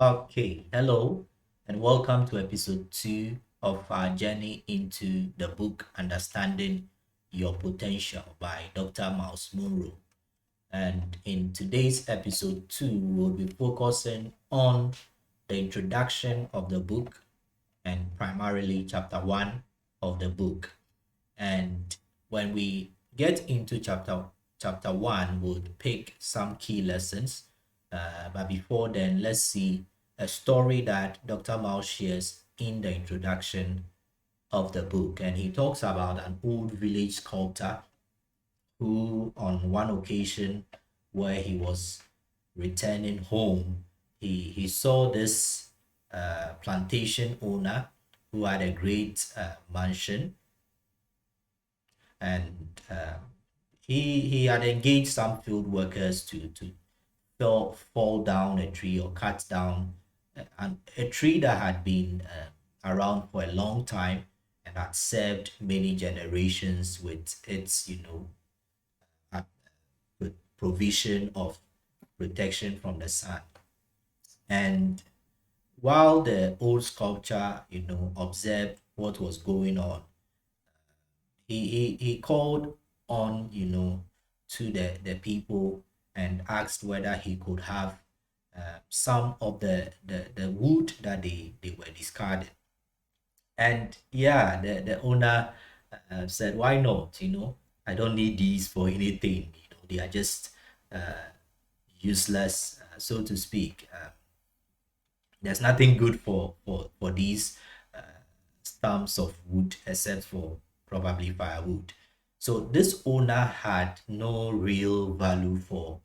Okay, hello, and welcome to episode 2 of our journey into the book Understanding Your Potential by Dr. Myles Munroe. And in today's episode 2, we'll be focusing on the introduction of the book and primarily chapter 1 of the book. And when we get into chapter 1, we'll pick some key lessons. But before then, let's see a story that Dr. Mao shares in the introduction of the book. And he talks about an old village sculptor who, on one occasion where he was returning home, he saw this plantation owner who had a great mansion, and he had engaged some field workers to fall down a tree or cut down a tree that had been around for a long time and had served many generations with its uh, provision of protection from the sun. And while the old sculptor observed what was going on, he called on to the people and asked whether he could have some of the wood that they were discarding. And yeah, the owner said, why not? I don't need these for anything. They are just useless, so to speak. There's nothing good for these uh, stumps of wood except for probably firewood. So this owner had no real value for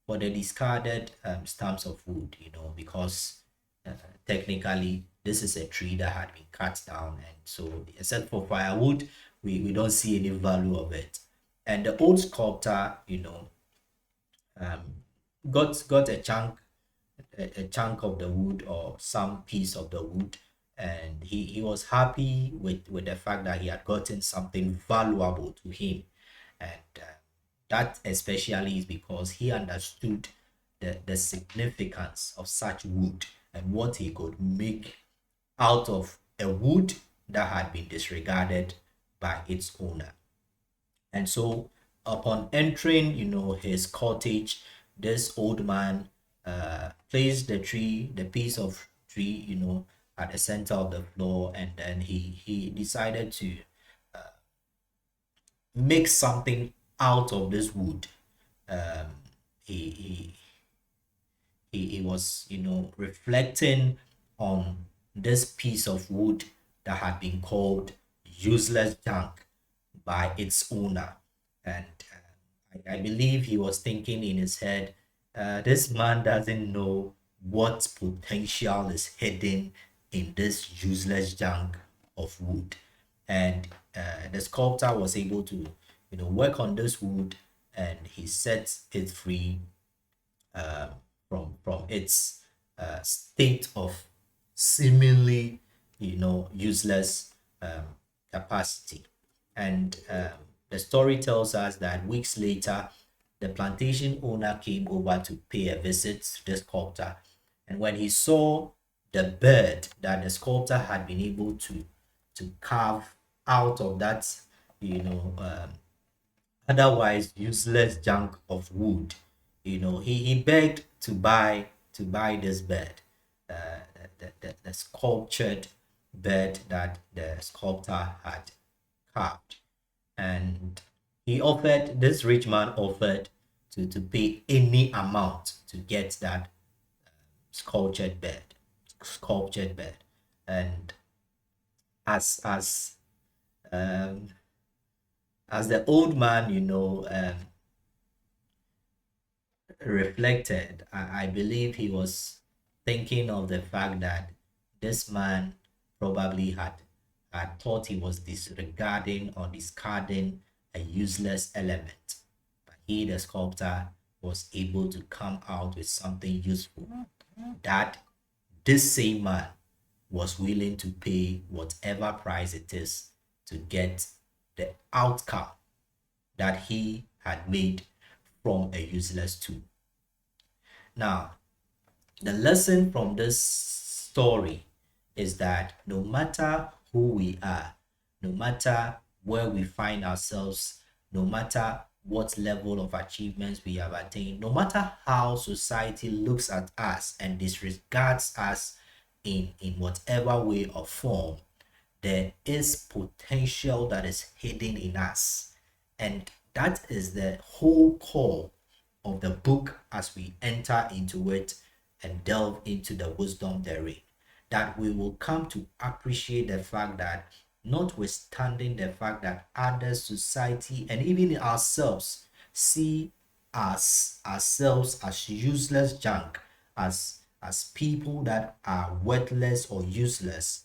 the discarded stumps of wood, because uh, technically this is a tree that had been cut down, and so except for firewood, we don't see any value of it. And the old sculptor, um, got a chunk of the wood or some piece of the wood, and he was happy with the fact that he had gotten something valuable to him. And that especially is because he understood the significance of such wood and what he could make out of a wood that had been disregarded by its owner. And so, upon entering, his cottage, this old man placed the piece of tree, at the center of the floor, and then he decided to make something out of this wood. Um, he, he he was, reflecting on this piece of wood that had been called useless junk by its owner. And I believe he was thinking in his head, this man doesn't know what potential is hidden in this useless junk of wood. And the sculptor was able to, work on this wood, and he set it free uh, from its state of seemingly useless capacity. And the story tells us that weeks later, the plantation owner came over to pay a visit to the sculptor, and when he saw the bird that the sculptor had been able to carve out of that you know um, otherwise useless junk of wood, he begged to buy this bed, the sculptured bed that the sculptor had carved. And this rich man offered to pay any amount to get that sculptured bed sculptured bed. And as um as the old man reflected, I believe he was thinking of the fact that this man probably had thought he was disregarding or discarding a useless element. But he, the sculptor, was able to come out with something useful that this same man was willing to pay whatever price it is to get the outcome that he had made from a useless tool. Now, The lesson from this story is that no matter who we are, no matter where we find ourselves, no matter what level of achievements we have attained, no matter how society looks at us and disregards us in whatever way or form, there is potential that is hidden in us. And that is the whole core of the book as we enter into it and delve into the wisdom therein. That we will come to appreciate the fact that, notwithstanding the fact that others, society, and even ourselves see us ourselves as useless junk, as people that are worthless or useless,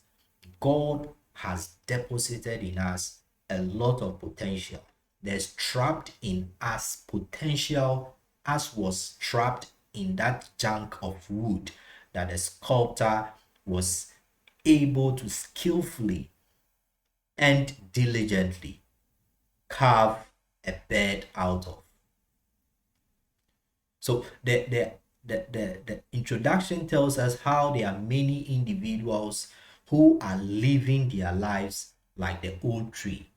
God has deposited in us a lot of potential. There's trapped in us potential as was trapped in that junk of wood that the sculptor was able to skillfully and diligently carve a bed out of. So the introduction tells us how there are many individuals who are living their lives like the old tree.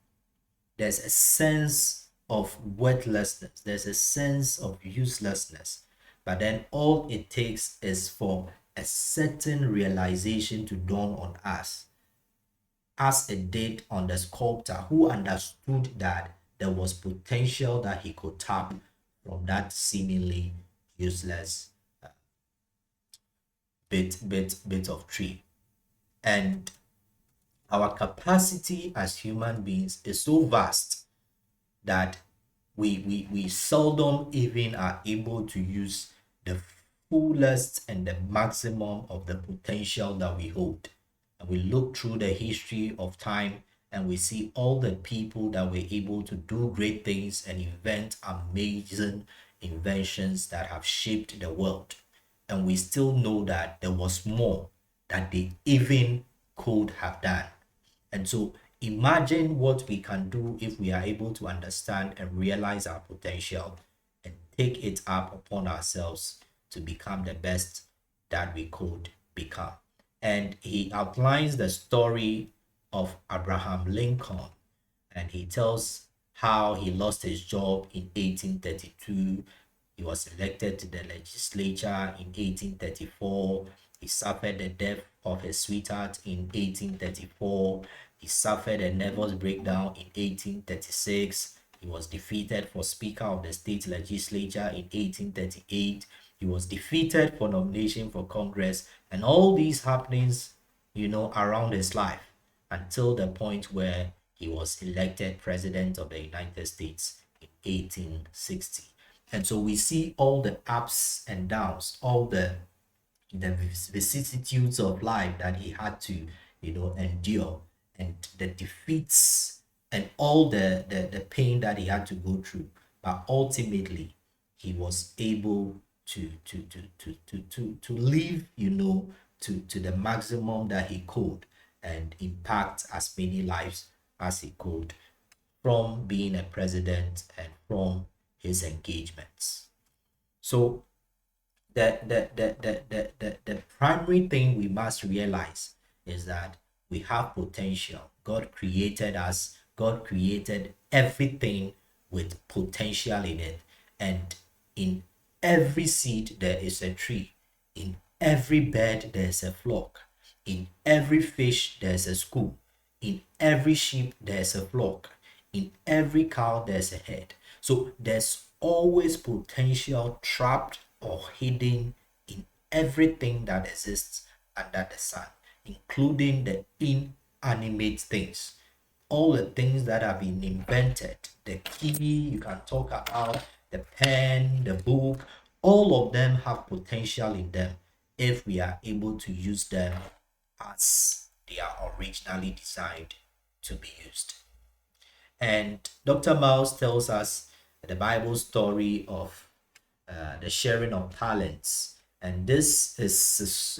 There's a sense of worthlessness, there's a sense of uselessness, but then all it takes is for a certain realization to dawn on us, as it did on the sculptor who understood that there was potential that he could tap from that seemingly useless bit of tree. And our capacity as human beings is so vast that we seldom even are able to use the fullest and the maximum of the potential that we hold. And we look through the history of time and we see all the people that were able to do great things and invent amazing inventions that have shaped the world. And we still know that there was more that they even could have done. And so imagine what we can do if we are able to understand and realize our potential and take it up upon ourselves to become the best that we could become. And he outlines the story of Abraham Lincoln, and he tells how he lost his job in 1832. He was elected to the legislature in 1834. He suffered the death of his sweetheart in 1834. He suffered a nervous breakdown in 1836. He was defeated for Speaker of the State Legislature in 1838. He was defeated for nomination for Congress, and all these happenings, around his life until the point where he was elected President of the United States in 1860. And so we see all the ups and downs, all the vicissitudes of life that he had to, endure, and the defeats and all the pain that he had to go through. But ultimately, he was able to live, to the maximum that he could and impact as many lives as he could from being a president and from his engagements. So the primary thing we must realize is that we have potential. God created us, God created everything with potential in it. And in every seed, there is a tree. In every bird, there's a flock. In every fish, there's a school. In every sheep, there's a flock. In every cow, there's a head. So there's always potential trapped or hidden in everything that exists under the sun, including the inanimate things. All the things that have been invented, the key you can talk about, the pen, the book, all of them have potential in them if we are able to use them as they are originally designed to be used. And Dr. Myles tells us the Bible story of the sharing of talents. And this is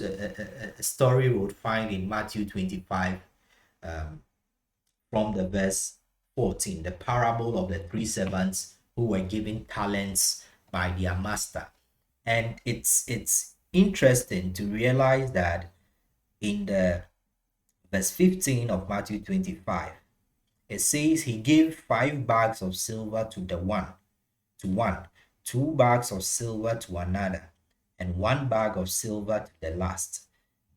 a story we would find in Matthew 25 from the verse 14, the parable of the three servants who were given talents by their master. And it's interesting to realize that in the verse 15 of Matthew 25, it says he gave 5 bags of silver to one, 2 bags of silver to another, and 1 bag of silver to the last,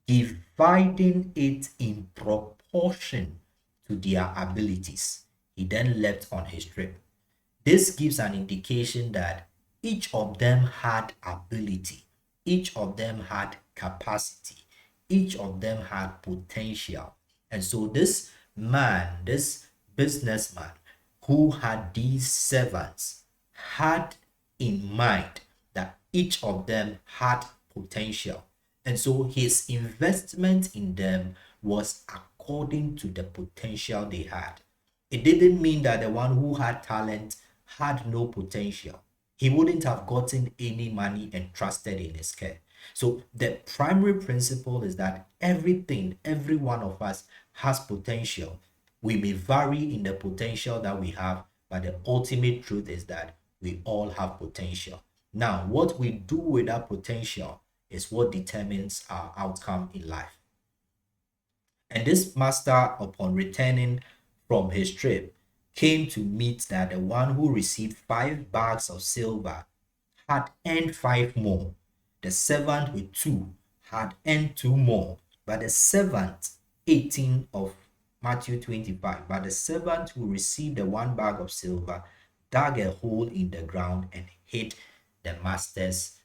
dividing it in proportion to their abilities. He then left on his trip. This gives an indication that each of them had ability, each of them had capacity, each of them had potential. And so this man, this businessman who had these servants, had in mind that each of them had potential. And so his investment in them was according to the potential they had. It didn't mean that the one who had talent had no potential. He wouldn't have gotten any money entrusted in his care. So the primary principle is that every one of us has potential. We may vary in the potential that we have, but the ultimate truth is that we all have potential. Now, what we do with that potential is what determines our outcome in life. And this master, upon returning from his trip, came to meet that the one who received 5 bags of silver had earned 5 more. The servant with 2 had earned 2 more. But the servant, 18 of Matthew 25, but the servant who received the 1 bag of silver dug a hole in the ground and hid the master's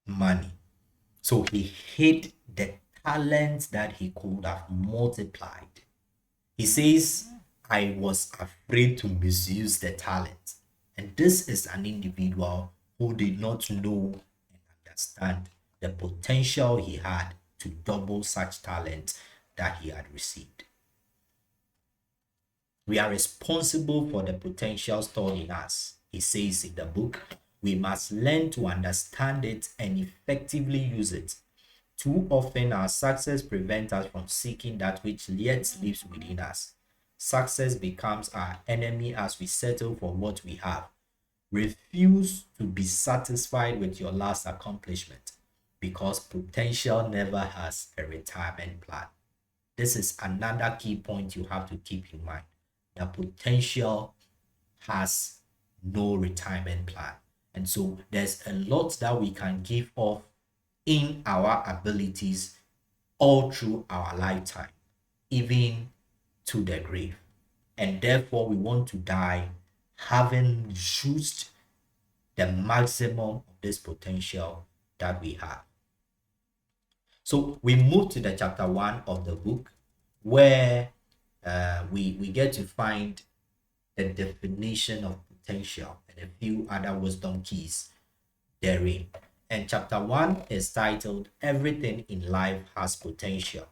money. So he hid the talents that he could have multiplied. He says, I was afraid to misuse the talent. And this is an individual who did not know and understand the potential he had to double such talent that he had received. We are responsible for the potential stored in us. He says in the book, we must learn to understand it and effectively use it. Too often, our success prevents us from seeking that which yet lives within us. Success becomes our enemy as we settle for what we have. Refuse to be satisfied with your last accomplishment, because potential never has a retirement plan. This is another key point you have to keep in mind. The potential has no retirement plan. And so there's a lot that we can give off in our abilities all through our lifetime, even to the grave. And therefore, we want to die having used the maximum of this potential that we have. So we move to the chapter 1 of the book, where we get to find the definition of potential and a few other wisdom keys therein. And chapter 1 is titled Everything in Life Has Potential.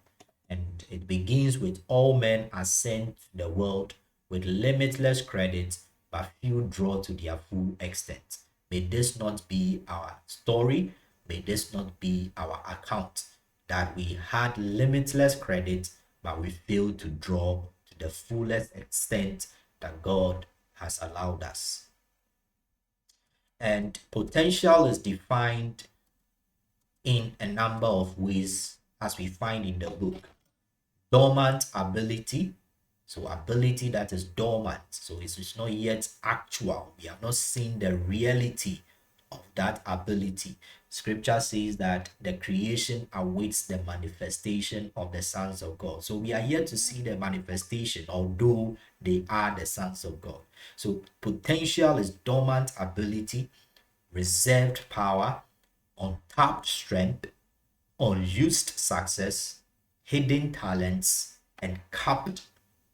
And it begins with all men are sent to the world with limitless credit, but few draw to their full extent. May this not be our story. May this not be our account, that we had limitless credit, but we failed to draw to the fullest extent that God has allowed us. And potential is defined in a number of ways, as we find in the book. Dormant ability, so ability that is dormant, so it's not yet actual. We have not seen the reality of that ability. Scripture says that the creation awaits the manifestation of the sons of God. So we are yet to see the manifestation, although they are the sons of God. So potential is dormant ability, reserved power, untapped strength, unused success, hidden talents, and capped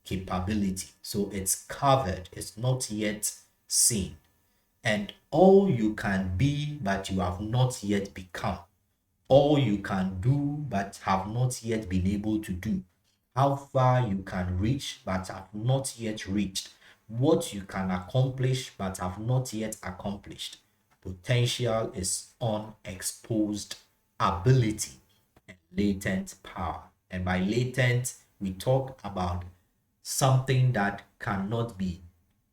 capability. So it's covered, it's not yet seen. And all you can be, but you have not yet become. All you can do, but have not yet been able to do. How far you can reach, but have not yet reached. What you can accomplish, but have not yet accomplished. Potential is unexposed ability and latent power. And by latent, we talk about something that cannot be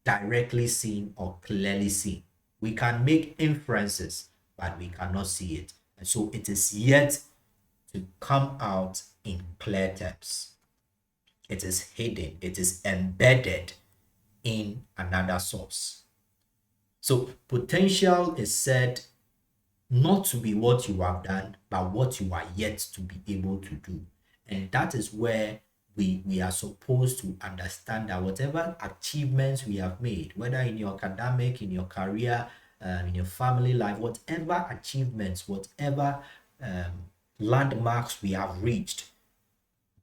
directly seen or clearly seen. We can make inferences, but we cannot see it. And so it is yet to come out in clear terms. It is hidden, it is embedded in another source. So potential is said not to be what you have done, but what you are yet to be able to do. And that is where we are supposed to understand that whatever achievements we have made, whether in your academic, in your career, in your family life, whatever achievements, whatever landmarks we have reached,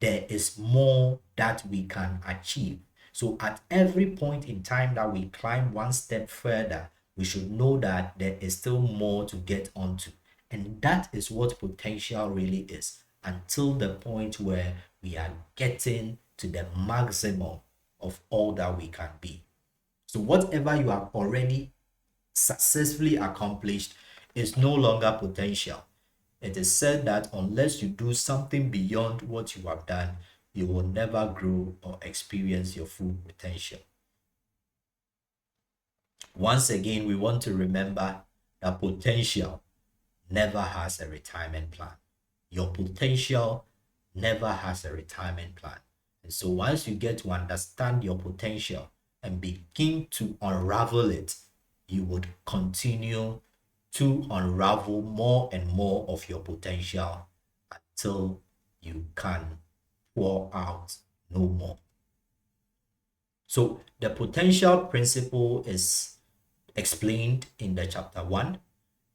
there is more that we can achieve. So at every point in time that we climb one step further, we should know that there is still more to get onto. And that is what potential really is, until the point where we are getting to the maximum of all that we can be. So whatever you have already successfully accomplished is no longer potential. It is said that unless you do something beyond what you have done, you will never grow or experience your full potential. Once again, we want to remember that potential never has a retirement plan. Your potential never has a retirement plan. And so once you get to understand your potential and begin to unravel it, you would continue to unravel more and more of your potential until you can pour out no more. So the potential principle is explained in the chapter 1,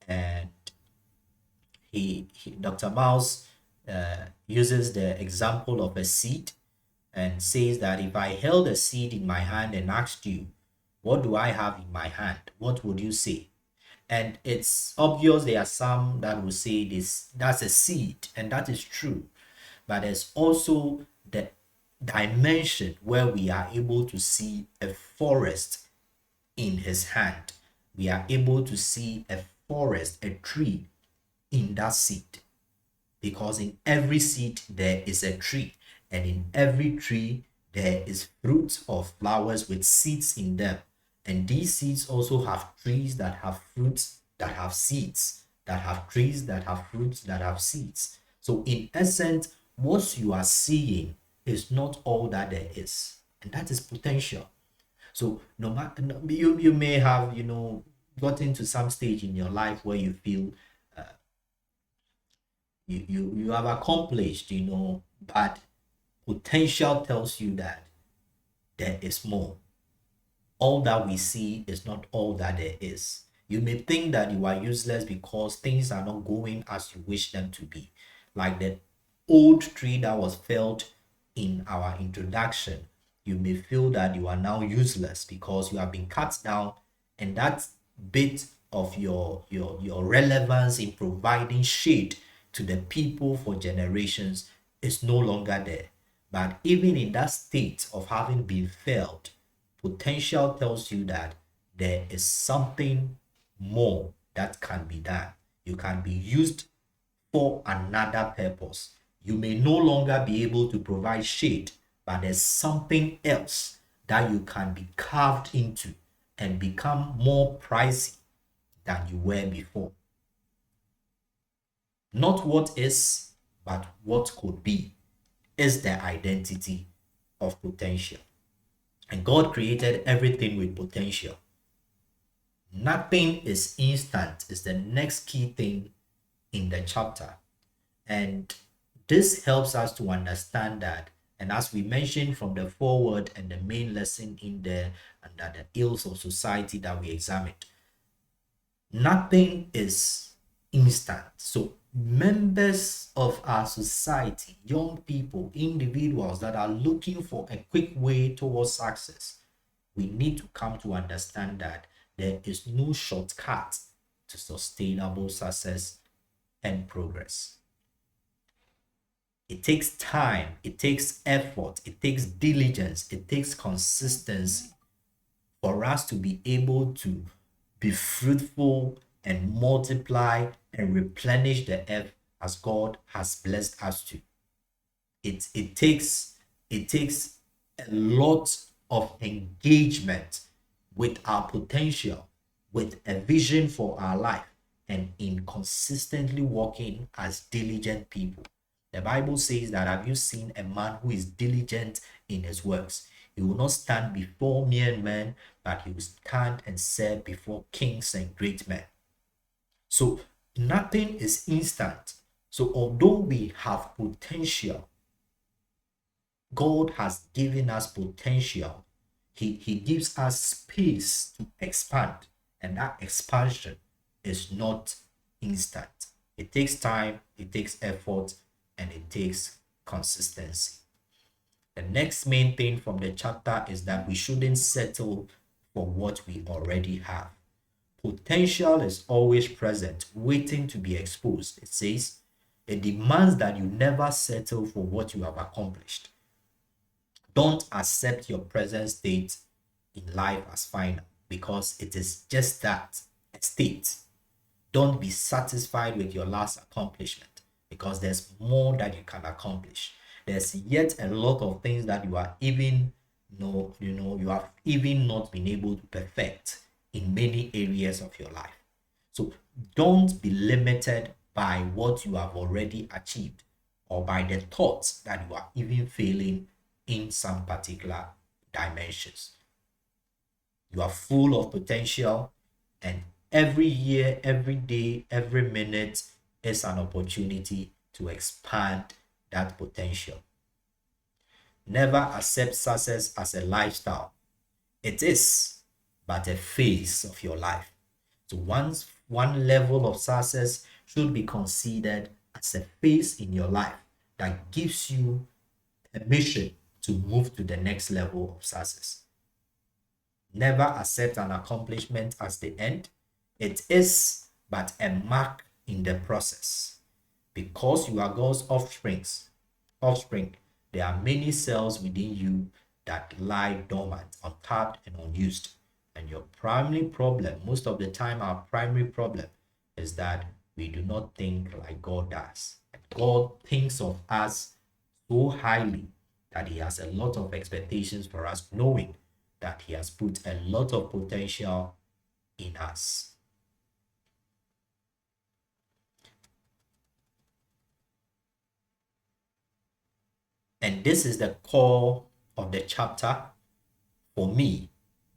and Dr. Myles uses the example of a seed and says that if I held a seed in my hand and asked you, what do I have in my hand? What would you say? And it's obvious there are some that will say that's a seed, and that is true. But there's also the dimension where we are able to see a forest in his hand. We are able to see a forest, a tree in that seed. Because in every seed there is a tree, and in every tree there is fruit or flowers with seeds in them. And these seeds also have trees that have fruits that have seeds, that have trees that have fruits that have seeds. So in essence, what you are seeing is not all that there is, and that is potential. So no matter, you may have gotten to some stage in your life where you feel you have accomplished, but potential tells you that there is more. All that we see is not all that there is. You may think that you are useless because things are not going as you wish them to be. Like the old tree that was felled in our introduction, you may feel that you are now useless because you have been cut down, and that bit of your relevance in providing shade to the people for generations is no longer there. But even in that state of having been felled, potential tells you that there is something more that can be done. You can be used for another purpose. You may no longer be able to provide shade, but there's something else that you can be carved into and become more pricey than you were before. Not what is, but what could be is the identity of potential. And God created everything with potential. Nothing is instant, is the next key thing in the chapter. And this helps us to understand that, and as we mentioned from the foreword and the main lesson in there, under the ills of society that we examined, nothing is instant. So members of our society, young people, individuals that are looking for a quick way towards success, we need to come to understand that there is no shortcut to sustainable success and progress. It takes time, it takes effort, it takes diligence, it takes consistency for us to be able to be fruitful and multiply and replenish the earth as God has blessed us to. It takes a lot of engagement with our potential, with a vision for our life, and in consistently working as diligent people. The Bible says that, have you seen a man who is diligent in his works? He will not stand before mere men, but he will stand and serve before kings and great men. So nothing is instant. So although we have potential, God has given us potential. He gives us space to expand, and that expansion is not instant. It takes time, it takes effort, and it takes consistency. The next main thing from the chapter is that we shouldn't settle for what we already have. Potential is always present, waiting to be exposed. It says it demands that you never settle for what you have accomplished. Don't accept your present state in life as final, because it is just that, a state. Don't be satisfied with your last accomplishment, because there's more that you can accomplish. There's yet a lot of things that you are even you have even not been able to perfect in many areas of your life. So don't be limited by what you have already achieved, or by the thoughts that you are even failing in some particular dimensions. You are full of potential, and every year, every day, every minute is an opportunity to expand that potential. Never accept success as a lifestyle. It is but a phase of your life. So one level of success should be considered as a phase in your life that gives you permission to move to the next level of success. Never accept an accomplishment as the end. It is but a mark in the process. Because you are God's offspring, there are many cells within you that lie dormant, untapped, and unused. And your primary problem, most of the time, our primary problem is that we do not think like God does. And God thinks of us so highly that He has a lot of expectations for us, knowing that He has put a lot of potential in us. And this is the core of the chapter for me.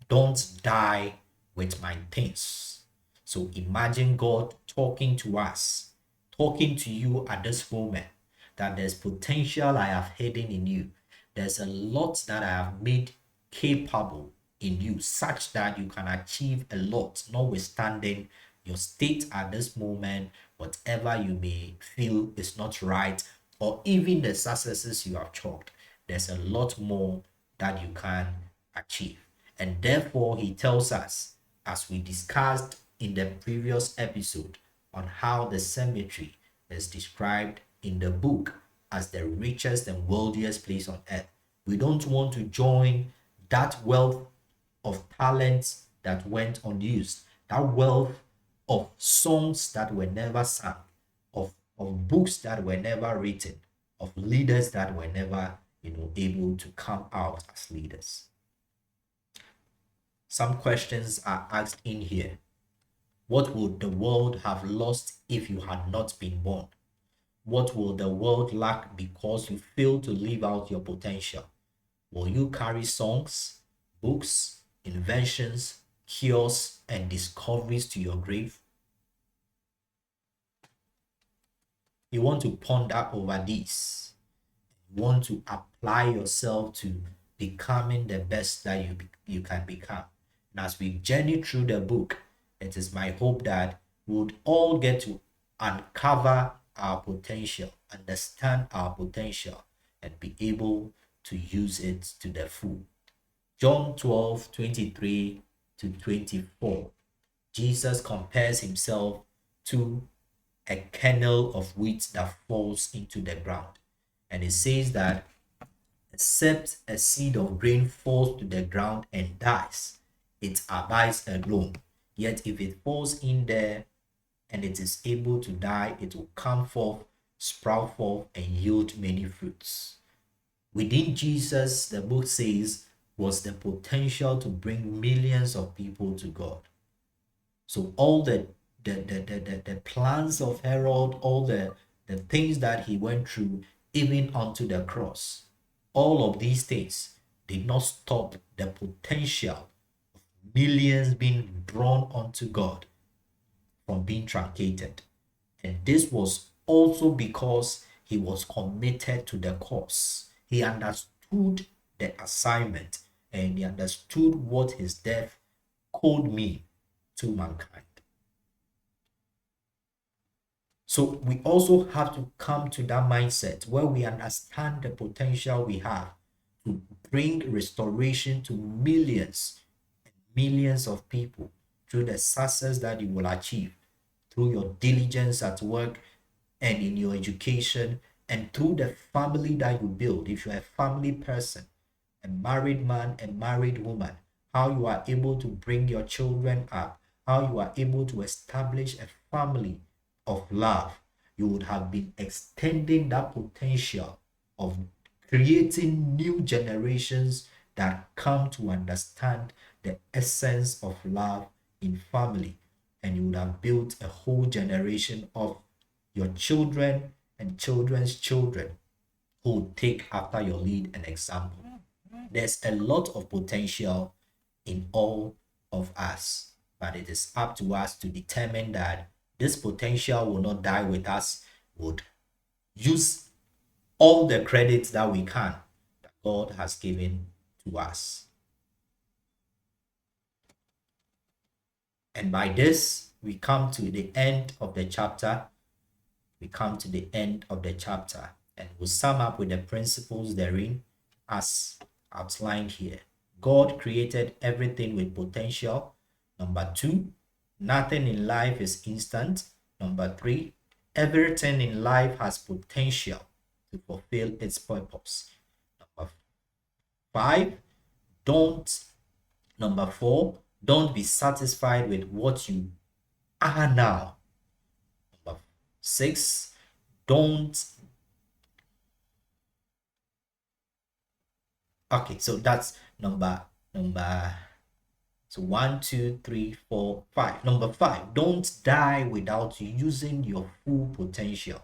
Don't die with my things. So imagine God talking to us, talking to you at this moment, that there's potential I have hidden in you. There's a lot that I have made capable in you, such that you can achieve a lot, notwithstanding your state at this moment, whatever you may feel is not right, or even the successes you have chalked. There's a lot more that you can achieve. And therefore, he tells us, as we discussed in the previous episode, on how the cemetery is described in the book as the richest and wealthiest place on earth. We don't want to join that wealth of talents that went unused, that wealth of songs that were never sung, of books that were never written, of leaders that were never able to come out as leaders. Some questions are asked in here. What would the world have lost if you had not been born? What will the world lack because you fail to live out your potential? Will you carry songs, books, inventions, cures, and discoveries to your grave? You want to ponder over this. You want to apply yourself to becoming the best that you can become. And as we journey through the book, it is my hope that we would all get to uncover our potential, understand our potential, and be able to use it to the full. John 12:23 to 24. Jesus compares himself to a kernel of wheat that falls into the ground. And it says that except a seed of grain falls to the ground and dies, it abides alone. Yet if it falls in there and it is able to die, it will come forth, sprout forth, and yield many fruits. Within Jesus, the book says, was the potential to bring millions of people to God. So all the the plans of Herod, all the things that he went through, even onto the cross. All of these things did not stop the potential of millions being drawn unto God from being truncated. And this was also because he was committed to the cause. He understood the assignment and he understood what his death could mean to mankind. So we also have to come to that mindset where we understand the potential we have to bring restoration to millions and millions of people through the success that you will achieve, through your diligence at work and in your education, and through the family that you build. If you're a family person, a married man, a married woman, how you are able to bring your children up, how you are able to establish a family of love, you would have been extending that potential of creating new generations that come to understand the essence of love in family. And you would have built a whole generation of your children and children's children who would take after your lead and example. There's a lot of potential in all of us, but it is up to us to determine that this potential will not die with us, would use all the credits that we can that God has given to us. And by this, we come to the end of the chapter. We come to the end of the chapter and we'll sum up with the principles therein as outlined here. God created everything with potential. Number 2, nothing in life is instant. Number 3, everything in life has potential to fulfill its purpose. Number 5, don't. Number 4, don't be satisfied with what you are now. Number 6, don't. Okay, so that's number so 1, 2, 3, 4, 5. Number 5, don't die without using your full potential.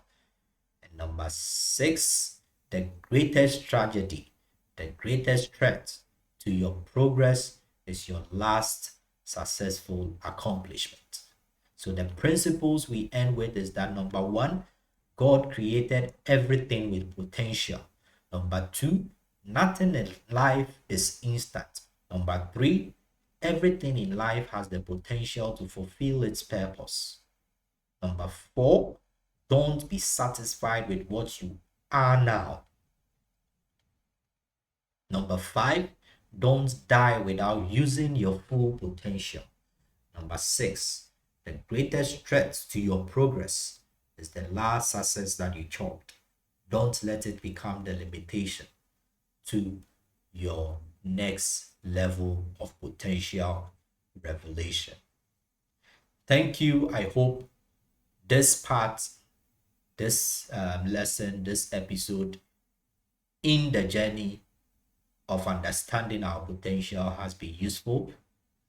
And number 6, the greatest tragedy, the greatest threat to your progress is your last successful accomplishment. So the principles we end with is that number 1, God created everything with potential. Number 2, nothing in life is instant. Number 3, everything in life has the potential to fulfill its purpose. Number 4, don't be satisfied with what you are now. Number 5, don't die without using your full potential. Number 6, the greatest threat to your progress is the last success that you chalked. Don't let it become the limitation to your next level of potential revelation. Thank you. I hope this part, this lesson, this episode in the journey of understanding our potential has been useful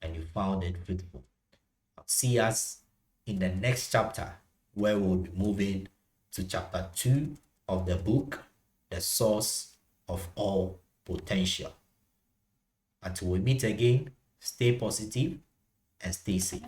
and you found it fruitful. See us in the next chapter where we'll be moving to chapter 2 of the book, The Source of All Potential. Until we meet again, stay positive and stay safe.